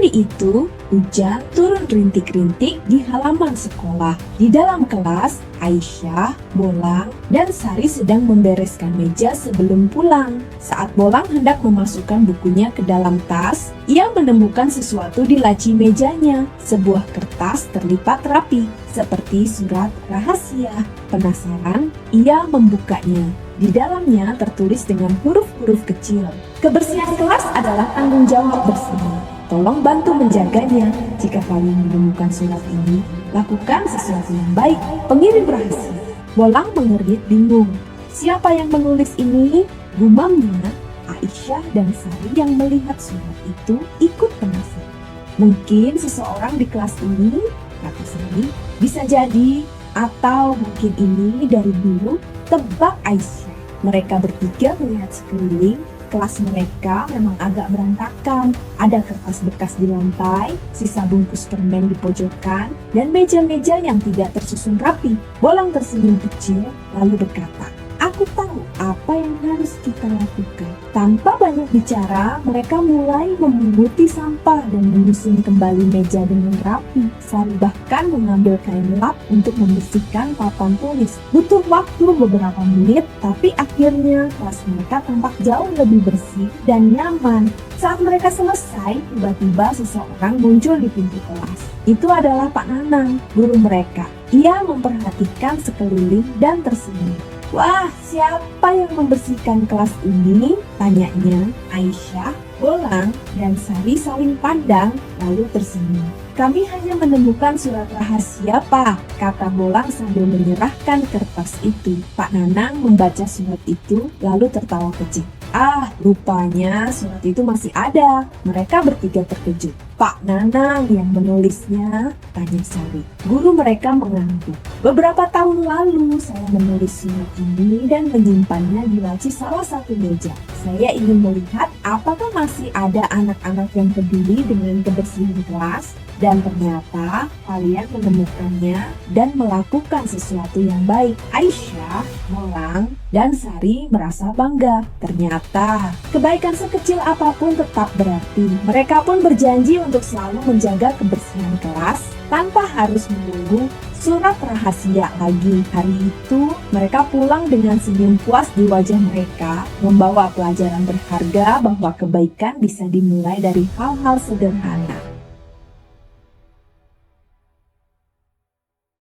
Hari itu, hujan turun rintik-rintik di halaman sekolah. Di dalam kelas, Aisyah, Bolang, dan Sari sedang membereskan meja sebelum pulang. Saat Bolang hendak memasukkan bukunya ke dalam tas, ia menemukan sesuatu di laci mejanya. Sebuah kertas terlipat rapi, seperti surat rahasia. Penasaran, ia membukanya. Di dalamnya tertulis dengan huruf-huruf kecil, "Kebersihan kelas adalah tanggung jawab bersama. Tolong bantu menjaganya. Jika kalian menemukan surat ini, lakukan sesuatu yang baik. Pengirim rahasia." Bolang mengerit bingung. Siapa yang menulis ini? Gumamnya. Aisyah dan Sari yang melihat surat itu ikut penasaran. Mungkin seseorang di kelas ini, kata Sari. Bisa jadi, atau mungkin ini dari dulu. Tebak Aisyah. Mereka bertiga melihat sekeliling. Kelas mereka memang agak berantakan. Ada kertas bekas di lantai, sisa bungkus permen di pojokan, dan meja-meja yang tidak tersusun rapi. Bolang tersenyum kecil, lalu berkata, "Aku tahu apa yang harus kita lakukan." Tanpa banyak bicara, mereka mulai memunguti sampah dan menyusun kembali meja dengan rapi. Sari bahkan mengambil kain lap untuk membersihkan papan tulis. Butuh waktu beberapa menit, tapi akhirnya kelas mereka tampak jauh lebih bersih dan nyaman. Saat mereka selesai, tiba-tiba seseorang muncul di pintu kelas. Itu adalah Pak Nanang, guru mereka. Ia memperhatikan sekeliling dan tersenyum. "Wah, siapa yang membersihkan kelas ini?" tanyanya. Aisyah, Bolang, dan Sari saling pandang lalu tersenyum. "Kami hanya menemukan surat rahasia, Pak," kata Bolang sambil menyerahkan kertas itu. Pak Nanang membaca surat itu lalu tertawa kecil. "Ah, rupanya surat itu masih ada." Mereka bertiga terkejut. "Pak Nanang yang menulisnya?" tanya Sari. Guru mereka mengangguk. "Beberapa tahun lalu saya menulis surat ini dan menyimpannya di laci salah satu meja. Saya ingin melihat apakah masih ada anak-anak yang peduli dengan kebersihan kelas. Dan ternyata kalian menemukannya dan melakukan sesuatu yang baik." Aisyah, Bolang, dan Sari merasa bangga. Ternyata kebaikan sekecil apapun tetap berarti. Mereka pun berjanji untuk selalu menjaga kebersihan kelas tanpa harus menunggu surat rahasia lagi. Hari itu mereka pulang dengan senyum puas di wajah mereka, membawa pelajaran berharga bahwa kebaikan bisa dimulai dari hal-hal sederhana.